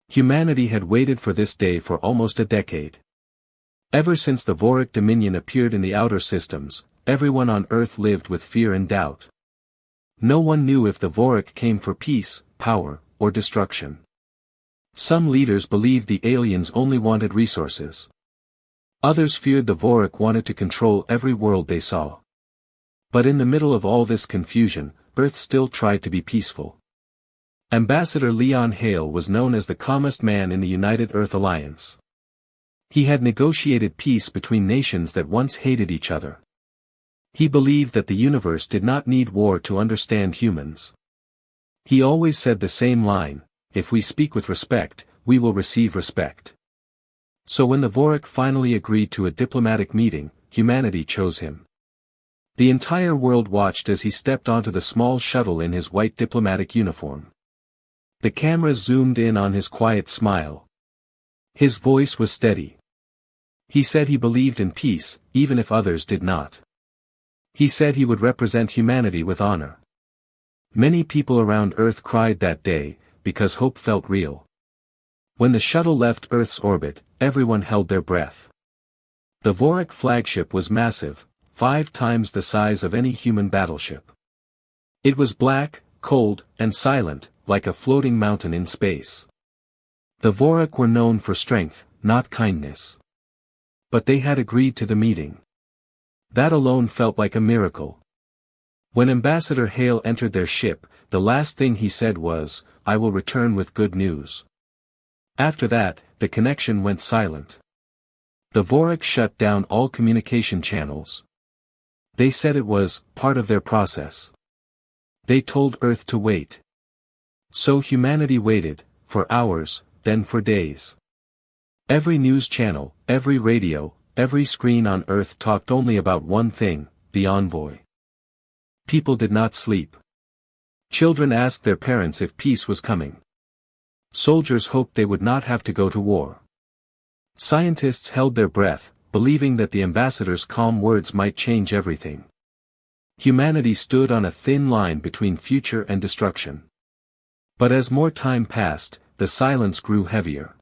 Humanity had waited for this day for almost a decade. Ever since the Vorik Dominion appeared in the outer systems, everyone on Earth lived with fear and doubt. No one knew if the Vorik came for peace, power, or destruction. Some leaders believed the aliens only wanted resources. Others feared the Vorik wanted to control every world they saw. But in the middle of all this confusion, Earth still tried to be peaceful. Ambassador Leon Hale was known as the calmest man in the United Earth Alliance. He had negotiated peace between nations that once hated each other. He believed that the universe did not need war to understand humans. He always said the same line, "If we speak with respect, we will receive respect." So when the Vorik finally agreed to a diplomatic meeting, humanity chose him. The entire world watched as he stepped onto the small shuttle in his white diplomatic uniform. The cameras zoomed in on his quiet smile. His voice was steady. He said he believed in peace, even if others did not. He said he would represent humanity with honor. Many people around Earth cried that day, because hope felt real. When the shuttle left Earth's orbit, everyone held their breath. The Vorik flagship was massive, 5 times the size of any human battleship. It was black, cold, and silent, like a floating mountain in space. The Vorik were known for strength, not kindness. But they had agreed to the meeting. That alone felt like a miracle. When Ambassador Hale entered their ship, the last thing he said was, "I will return with good news." After that, the connection went silent. The Vorik shut down all communication channels. They said it was part of their process. They told Earth to wait. So humanity waited, for hours, then for days. Every news channel, every radio, every screen on Earth talked only about one thing, the envoy. People did not sleep. Children asked their parents if peace was coming. Soldiers hoped they would not have to go to war. Scientists held their breath, believing that the ambassador's calm words might change everything. Humanity stood on a thin line between future and destruction. But as more time passed, the silence grew heavier.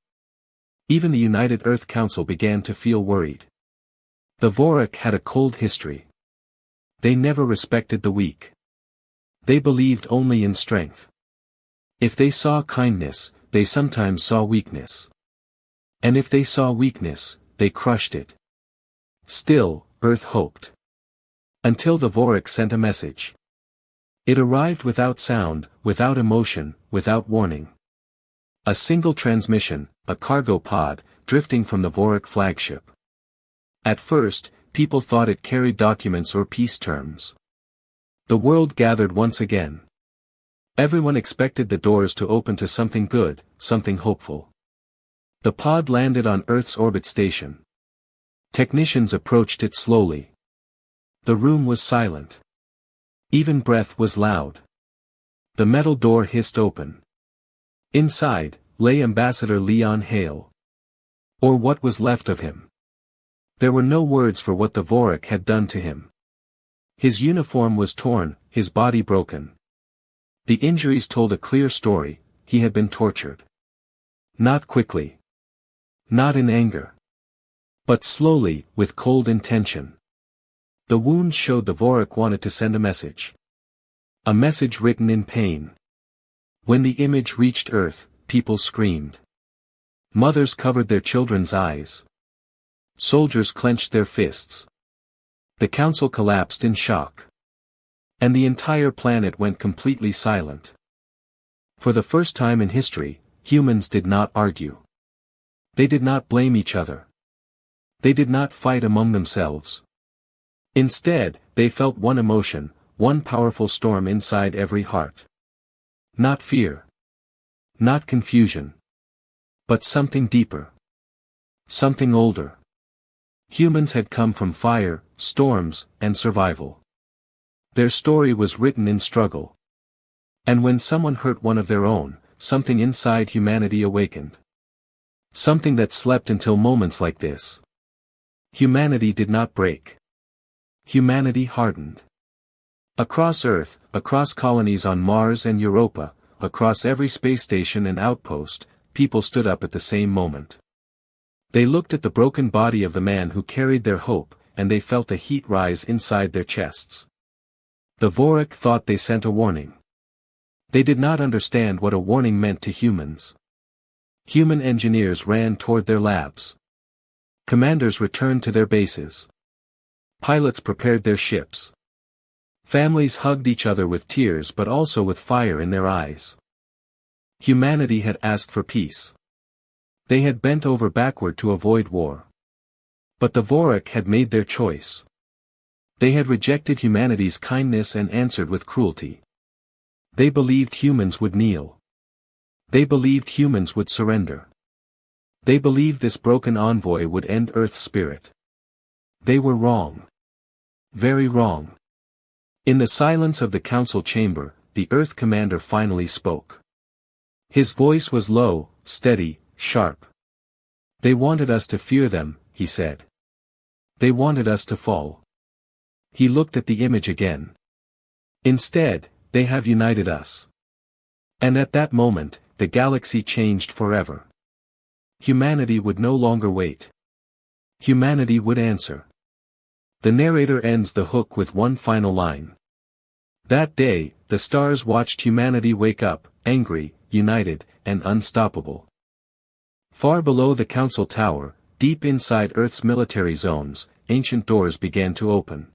Even the United Earth Council began to feel worried. The Vorik had a cold history. They never respected the weak. They believed only in strength. If they saw kindness, they sometimes saw weakness. And if they saw weakness, they crushed it. Still, Earth hoped. Until the Vorik sent a message. It arrived without sound, without emotion, without warning. A single transmission, a cargo pod, drifting from the Vorik flagship. At first, people thought it carried documents or peace terms. The world gathered once again. Everyone expected the doors to open to something good, something hopeful. The pod landed on Earth's orbit station. Technicians approached it slowly. The room was silent. Even breath was loud. The metal door hissed open. Inside, lay Ambassador Leon Hale. Or what was left of him. There were no words for what the Vorik had done to him. His uniform was torn, his body broken. The injuries told a clear story, he had been tortured. Not quickly. Not in anger. But slowly, with cold intention. The wounds showed the Vorik wanted to send a message. A message written in pain. When the image reached Earth, people screamed. Mothers covered their children's eyes. Soldiers clenched their fists. The council collapsed in shock. And the entire planet went completely silent. For the first time in history, humans did not argue. They did not blame each other. They did not fight among themselves. Instead, they felt one emotion, one powerful storm inside every heart. Not fear. Not confusion. But something deeper. Something older. Humans had come from fire, storms, and survival. Their story was written in struggle. And when someone hurt one of their own, something inside humanity awakened. Something that slept until moments like this. Humanity did not break. Humanity hardened. Across Earth, across colonies on Mars and Europa, across every space station and outpost, people stood up at the same moment. They looked at the broken body of the man who carried their hope, and they felt a heat rise inside their chests. The Vorik thought they sent a warning. They did not understand what a warning meant to humans. Human engineers ran toward their labs. Commanders returned to their bases. Pilots prepared their ships. Families hugged each other with tears but also with fire in their eyes. Humanity had asked for peace. They had bent over backward to avoid war. But the Vorik had made their choice. They had rejected humanity's kindness and answered with cruelty. They believed humans would kneel. They believed humans would surrender. They believed this broken envoy would end Earth's spirit. They were wrong. Very wrong. In the silence of the council chamber, the Earth commander finally spoke. His voice was low, steady, sharp. They wanted us to fear them, he said. They wanted us to fall. He looked at the image again. Instead, they have united us. And at that moment, the galaxy changed forever. Humanity would no longer wait. Humanity would answer. The narrator ends the hook with one final line. That day, the stars watched humanity wake up, angry, united, and unstoppable. Far below the council tower, deep inside Earth's military zones, ancient doors began to open.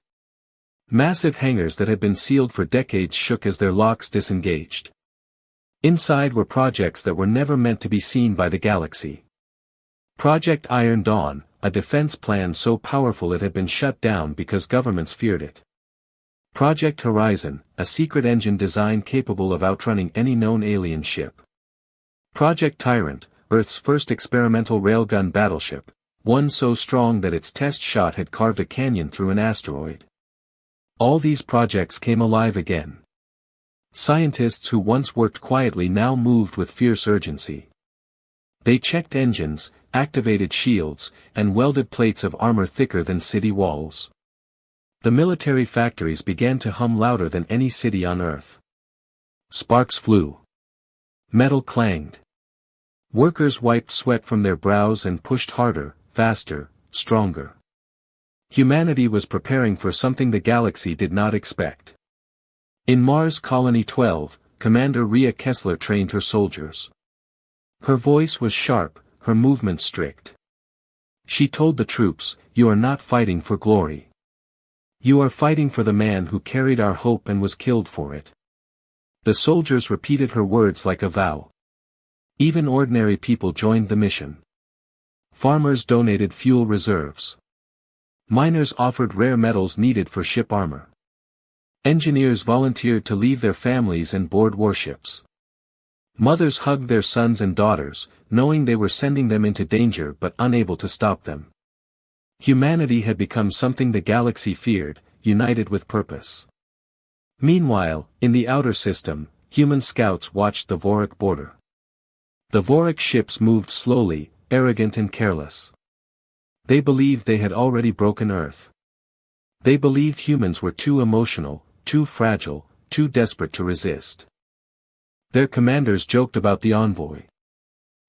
Massive hangars that had been sealed for decades shook as their locks disengaged. Inside were projects that were never meant to be seen by the galaxy. Project Iron Dawn, a defense plan so powerful it had been shut down because governments feared it. Project Horizon, a secret engine design capable of outrunning any known alien ship. Project Tyrant, Earth's first experimental railgun battleship, one so strong that its test shot had carved a canyon through an asteroid. All these projects came alive again. Scientists who once worked quietly now moved with fierce urgency. They checked engines, activated shields, and welded plates of armor thicker than city walls. The military factories began to hum louder than any city on Earth. Sparks flew. Metal clanged. Workers wiped sweat from their brows and pushed harder, faster, stronger. Humanity was preparing for something the galaxy did not expect. In Mars Colony 12, Commander Rhea Kessler trained her soldiers. Her voice was sharp, her movements strict. She told the troops, "You are not fighting for glory. You are fighting for the man who carried our hope and was killed for it." The soldiers repeated her words like a vow. Even ordinary people joined the mission. Farmers donated fuel reserves. Miners offered rare metals needed for ship armor. Engineers volunteered to leave their families and board warships. Mothers hugged their sons and daughters, knowing they were sending them into danger but unable to stop them. Humanity had become something the galaxy feared, united with purpose. Meanwhile, in the outer system, human scouts watched the Vorik border. The Vorik ships moved slowly, arrogant and careless. They believed they had already broken Earth. They believed humans were too emotional, too fragile, too desperate to resist. Their commanders joked about the envoy.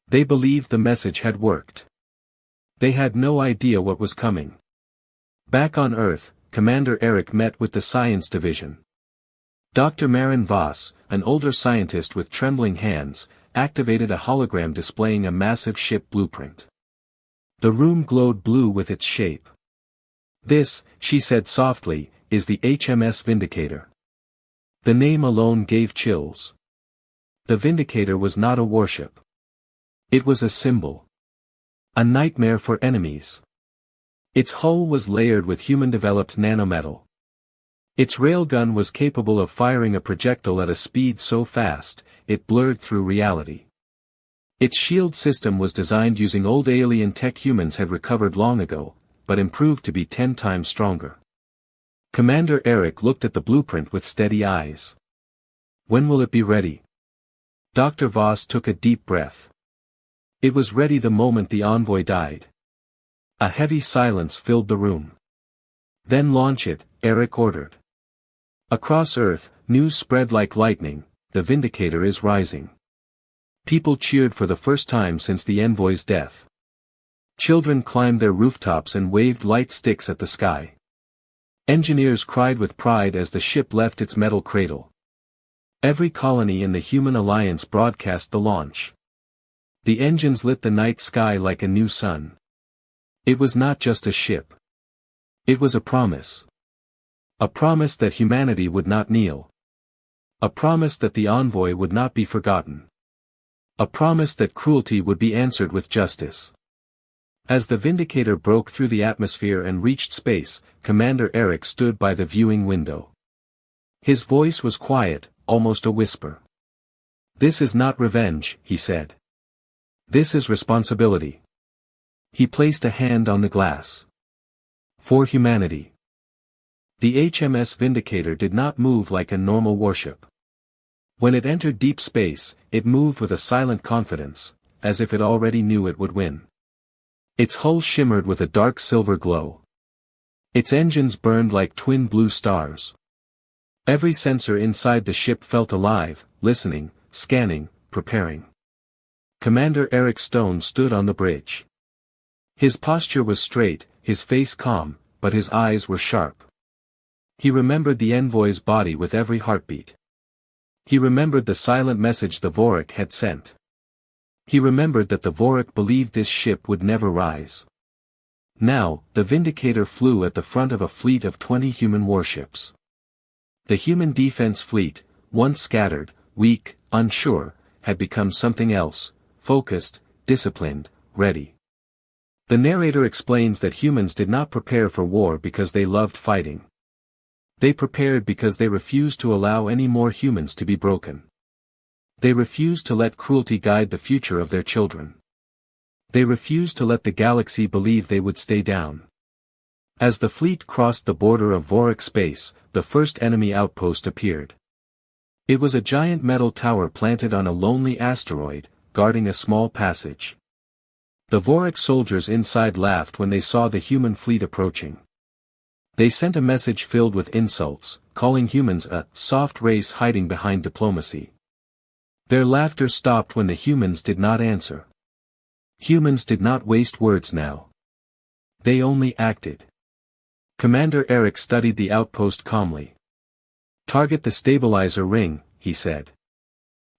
They believed the message had worked. They had no idea what was coming. Back on Earth, Commander Eric met with the Science Division. Dr. Marin Voss, an older scientist with trembling hands, activated a hologram displaying a massive ship blueprint. The room glowed blue with its shape. "This," she said softly, "is the HMS Vindicator." The name alone gave chills. The Vindicator was not a warship. It was a symbol. A nightmare for enemies. Its hull was layered with human-developed nanometal. Its railgun was capable of firing a projectile at a speed so fast, it blurred through reality. Its shield system was designed using old alien tech humans had recovered long ago, but improved to be 10 times stronger. Commander Eric looked at the blueprint with steady eyes. "When will it be ready?" Dr. Voss took a deep breath. It was ready the moment the envoy died. A heavy silence filled the room. "Then launch it," Eric ordered. Across Earth, news spread like lightning, "The Vindicator is rising." People cheered for the first time since the Envoy's death. Children climbed their rooftops and waved light sticks at the sky. Engineers cried with pride as the ship left its metal cradle. Every colony in the Human Alliance broadcast the launch. The engines lit the night sky like a new sun. It was not just a ship. It was a promise. A promise that humanity would not kneel. A promise that the Envoy would not be forgotten. A promise that cruelty would be answered with justice. As the Vindicator broke through the atmosphere and reached space, Commander Eric stood by the viewing window. His voice was quiet, almost a whisper. "This is not revenge," he said. "This is responsibility." He placed a hand on the glass. "For humanity." The HMS Vindicator did not move like a normal warship. When it entered deep space, it moved with a silent confidence, as if it already knew it would win. Its hull shimmered with a dark silver glow. Its engines burned like twin blue stars. Every sensor inside the ship felt alive, listening, scanning, preparing. Commander Eric Stone stood on the bridge. His posture was straight, his face calm, but his eyes were sharp. He remembered the Envoy's body with every heartbeat. He remembered the silent message the Vorik had sent. He remembered that the Vorik believed this ship would never rise. Now, the Vindicator flew at the front of a fleet of 20 human warships. The human defense fleet, once scattered, weak, unsure, had become something else, focused, disciplined, ready. The narrator explains that humans did not prepare for war because they loved fighting. They prepared because they refused to allow any more humans to be broken. They refused to let cruelty guide the future of their children. They refused to let the galaxy believe they would stay down. As the fleet crossed the border of Vorik space, the first enemy outpost appeared. It was a giant metal tower planted on a lonely asteroid, guarding a small passage. The Vorik soldiers inside laughed when they saw the human fleet approaching. They sent a message filled with insults, calling humans a soft race hiding behind diplomacy. Their laughter stopped when the humans did not answer. Humans did not waste words now. They only acted. Commander Eric studied the outpost calmly. "Target the stabilizer ring," he said.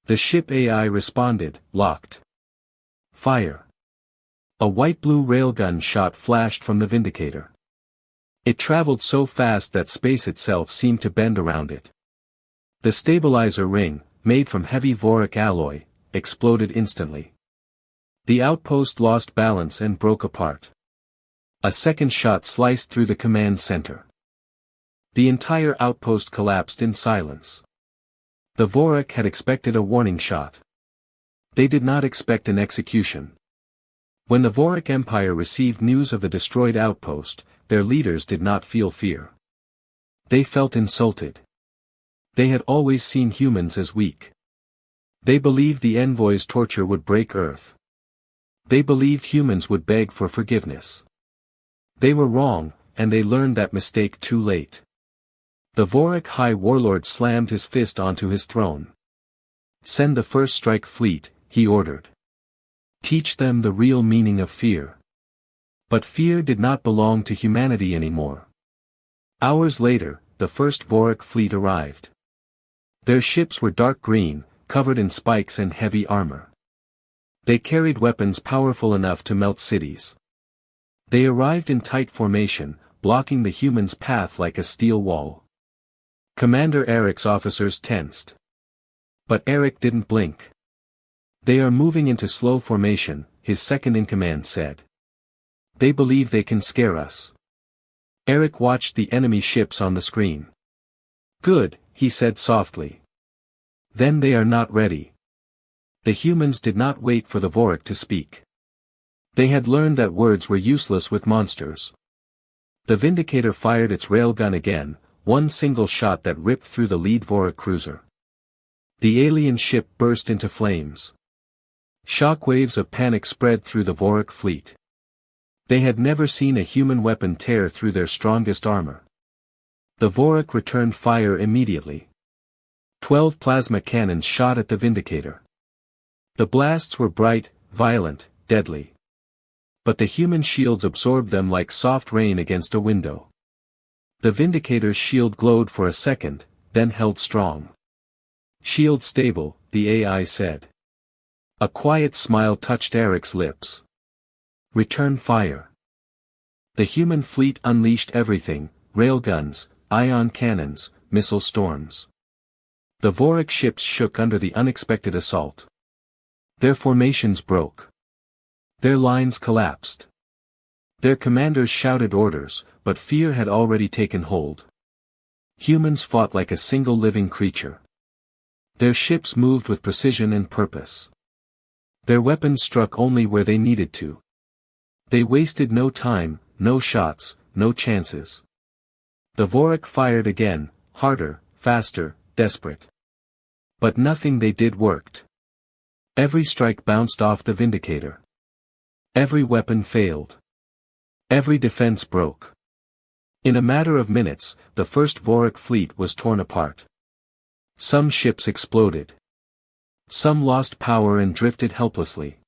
The ship AI responded, "Locked." "Fire." A white-blue railgun shot flashed from the Vindicator. It traveled so fast that space itself seemed to bend around it. The stabilizer ring, made from heavy Vorik alloy, exploded instantly. The outpost lost balance and broke apart. A second shot sliced through the command center. The entire outpost collapsed in silence. The Vorik had expected a warning shot. They did not expect an execution. When the Vorik Empire received news of the destroyed outpost, their leaders did not feel fear. They felt insulted. They had always seen humans as weak. They believed the Envoy's torture would break Earth. They believed humans would beg for forgiveness. They were wrong, and they learned that mistake too late. The Vorik High Warlord slammed his fist onto his throne. "Send the first strike fleet," he ordered. "Teach them the real meaning of fear." But fear did not belong to humanity anymore. Hours later, the first Vorik fleet arrived. Their ships were dark green, covered in spikes and heavy armor. They carried weapons powerful enough to melt cities. They arrived in tight formation, blocking the humans' path like a steel wall. Commander Eric's officers tensed. But Eric didn't blink. "They are moving into slow formation," his second-in-command said. "They believe they can scare us." Eric watched the enemy ships on the screen. "Good," he said softly. "Then they are not ready." The humans did not wait for the Vorik to speak. They had learned that words were useless with monsters. The Vindicator fired its railgun again, one single shot that ripped through the lead Vorik cruiser. The alien ship burst into flames. Shockwaves of panic spread through the Vorik fleet. They had never seen a human weapon tear through their strongest armor. The Vorik returned fire immediately. 12 plasma cannons shot at the Vindicator. The blasts were bright, violent, deadly. But the human shields absorbed them like soft rain against a window. The Vindicator's shield glowed for a second, then held strong. "Shield stable," the AI said. A quiet smile touched Eric's lips. "Return fire." The human fleet unleashed everything: railguns, ion cannons, missile storms. The Vorik ships shook under the unexpected assault. Their formations broke. Their lines collapsed. Their commanders shouted orders, but fear had already taken hold. Humans fought like a single living creature. Their ships moved with precision and purpose. Their weapons struck only where they needed to. They wasted no time, no shots, no chances. The Vorik fired again, harder, faster, desperate. But nothing they did worked. Every strike bounced off the Vindicator. Every weapon failed. Every defense broke. In a matter of minutes, the first Vorik fleet was torn apart. Some ships exploded. Some lost power and drifted helplessly.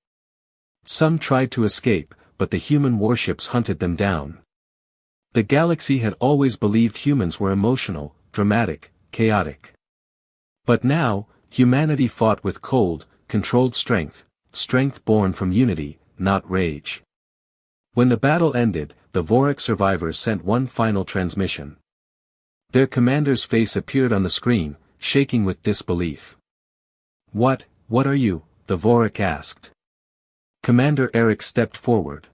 Some tried to escape, but the human warships hunted them down. The galaxy had always believed humans were emotional, dramatic, chaotic. But now, humanity fought with cold, controlled strength, strength born from unity, not rage. When the battle ended, the Vorik survivors sent one final transmission. Their commander's face appeared on the screen, shaking with disbelief. What are you?" the Vorik asked. Commander Eric stepped forward.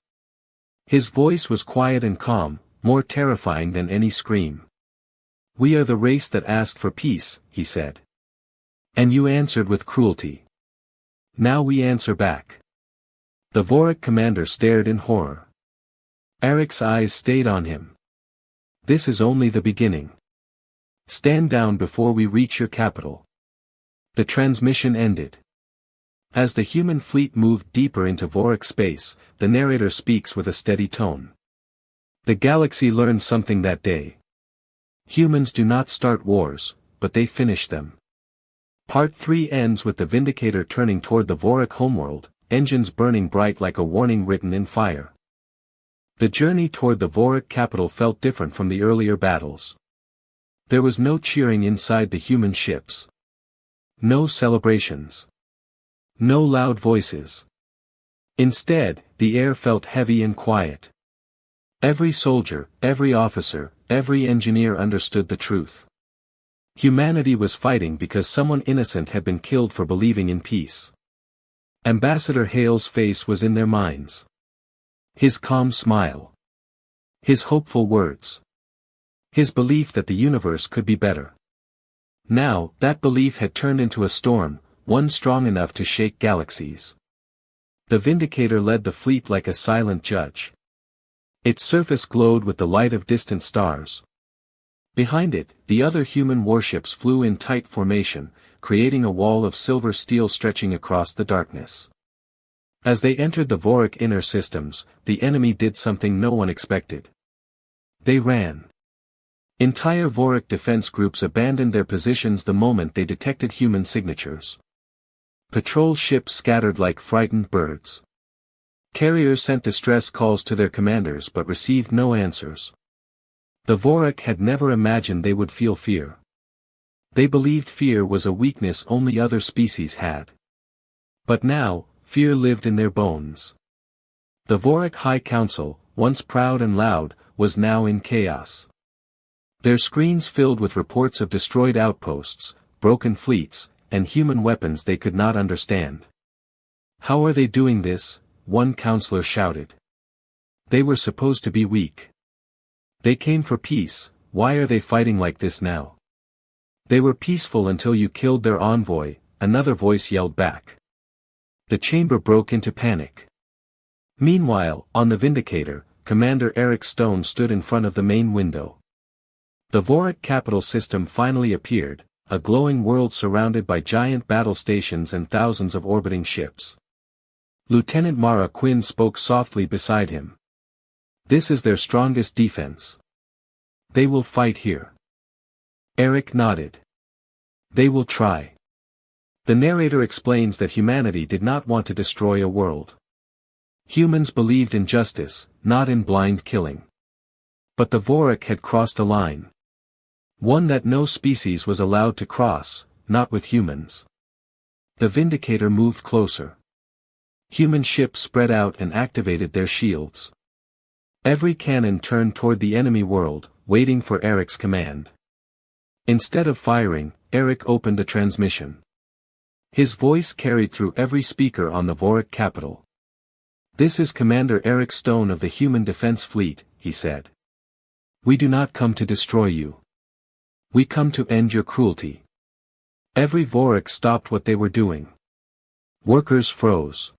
His voice was quiet and calm, more terrifying than any scream. "We are the race that asked for peace," he said. "And you answered with cruelty. Now we answer back." The Vorik commander stared in horror. Eric's eyes stayed on him. "This is only the beginning. Stand down before we reach your capital." The transmission ended. As the human fleet moved deeper into Vorik space, the narrator speaks with a steady tone. The galaxy learned something that day. Humans do not start wars, but they finish them. Part 3 ends with the Vindicator turning toward the Vorik homeworld, engines burning bright like a warning written in fire. The journey toward the Vorik capital felt different from the earlier battles. There was no cheering inside the human ships. No celebrations. No loud voices. Instead, the air felt heavy and quiet. Every soldier, every officer, every engineer understood the truth. Humanity was fighting because someone innocent had been killed for believing in peace. Ambassador Hale's face was in their minds. His calm smile. His hopeful words. His belief that the universe could be better. Now, that belief had turned into a storm, one strong enough to shake galaxies. The Vindicator led the fleet like a silent judge. Its surface glowed with the light of distant stars. Behind it, the other human warships flew in tight formation, creating a wall of silver steel stretching across the darkness. As they entered the Vorik inner systems, the enemy did something no one expected. They ran. Entire Vorik defense groups abandoned their positions the moment they detected human signatures. Patrol ships scattered like frightened birds. Carriers sent distress calls to their commanders but received no answers. The Vorik had never imagined they would feel fear. They believed fear was a weakness only other species had. But now, fear lived in their bones. The Vorik High Council, once proud and loud, was now in chaos. Their screens filled with reports of destroyed outposts, broken fleets, and human weapons they could not understand. "How are they doing this?" one counselor shouted. "They were supposed to be weak. They came for peace, why are they fighting like this now?" "They were peaceful until you killed their envoy," another voice yelled back. The chamber broke into panic. Meanwhile, on the Vindicator, Commander Eric Stone stood in front of the main window. The Vorik capital system finally appeared, a glowing world surrounded by giant battle stations and thousands of orbiting ships. Lieutenant Mara Quinn spoke softly beside him. "This is their strongest defense. They will fight here." Eric nodded. "They will try. The narrator explains that humanity did not want to destroy a world. Humans believed in justice, not in blind killing. But the Vorik had crossed a line. One that no species was allowed to cross, not with humans. The Vindicator moved closer. Human ships spread out and activated their shields. Every cannon turned toward the enemy world, waiting for Eric's command. Instead of firing, Eric opened a transmission. His voice carried through every speaker on the Vorik capital. "This is Commander Eric Stone of the Human Defense Fleet," he said. "We do not come to destroy you. We come to end your cruelty." Every Vorik stopped what they were doing. Workers froze.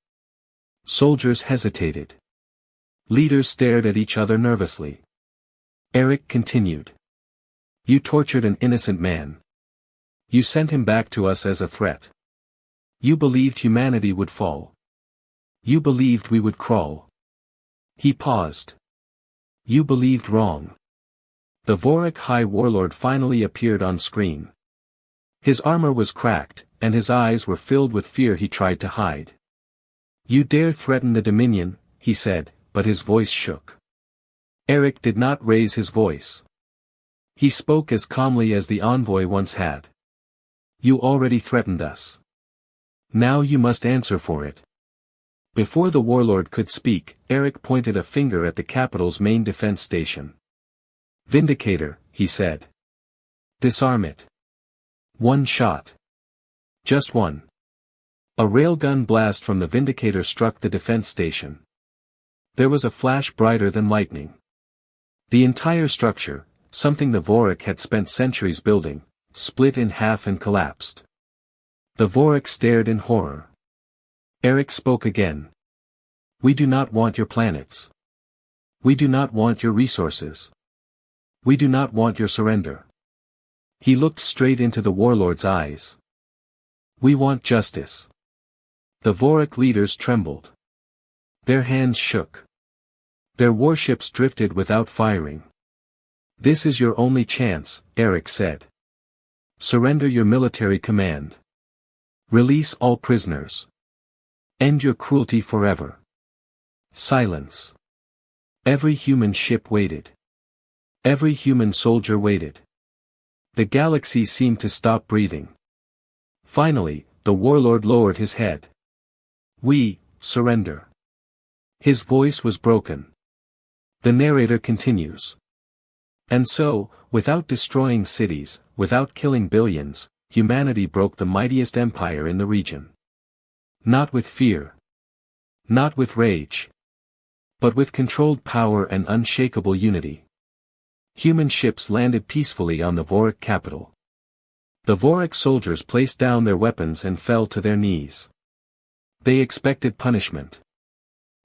Soldiers hesitated. Leaders stared at each other nervously. Eric continued. "You tortured an innocent man. You sent him back to us as a threat. You believed humanity would fall. You believed we would crawl." He paused. "You believed wrong." The Vorik High Warlord finally appeared on screen. His armor was cracked, and his eyes were filled with fear he tried to hide. "You dare threaten the Dominion," he said, but his voice shook. Eric did not raise his voice. He spoke as calmly as the Envoy once had. "You already threatened us. Now you must answer for it." Before the warlord could speak, Eric pointed a finger at the capital's main defense station. "Vindicator," he said. "Disarm it. One shot. Just one." A railgun blast from the Vindicator struck the defense station. There was a flash brighter than lightning. The entire structure, something the Vorik had spent centuries building, split in half and collapsed. The Vorik stared in horror. Eric spoke again. "We do not want your planets. We do not want your resources. We do not want your surrender." He looked straight into the warlord's eyes. "We want justice." The Vorik leaders trembled. Their hands shook. Their warships drifted without firing. "This is your only chance," Eric said. "Surrender your military command. Release all prisoners. End your cruelty forever." Silence. Every human ship waited. Every human soldier waited. The galaxy seemed to stop breathing. Finally, the warlord lowered his head. "We surrender." His voice was broken. The narrator continues. "And so, without destroying cities, without killing billions, humanity broke the mightiest empire in the region. Not with fear. Not with rage. But with controlled power and unshakable unity. Human ships landed peacefully on the Vorik capital. The Vorik soldiers placed down their weapons and fell to their knees. They expected punishment.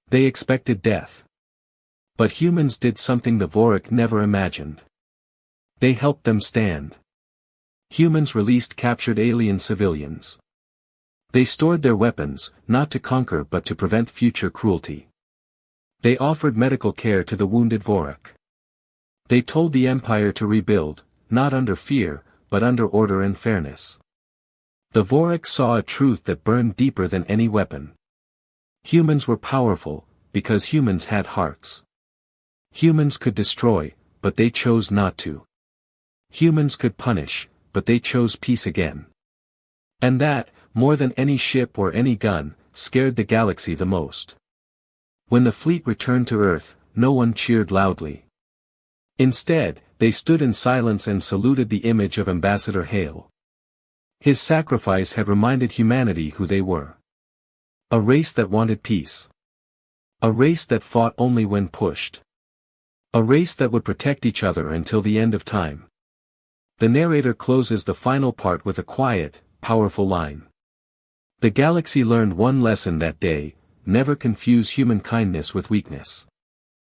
They expected death. But humans did something the Vorik never imagined. They helped them stand. Humans released captured alien civilians. They stored their weapons, not to conquer but to prevent future cruelty. They offered medical care to the wounded Vorik. They told the Empire to rebuild, not under fear, but under order and fairness. The Vorik saw a truth that burned deeper than any weapon. Humans were powerful, because humans had hearts. Humans could destroy, but they chose not to. Humans could punish, but they chose peace again. And that, more than any ship or any gun, scared the galaxy the most. When the fleet returned to Earth, no one cheered loudly. Instead, they stood in silence and saluted the image of Ambassador Hale. His sacrifice had reminded humanity who they were. A race that wanted peace. A race that fought only when pushed. A race that would protect each other until the end of time. The narrator closes the final part with a quiet, powerful line. The galaxy learned one lesson that day: never confuse human kindness with weakness.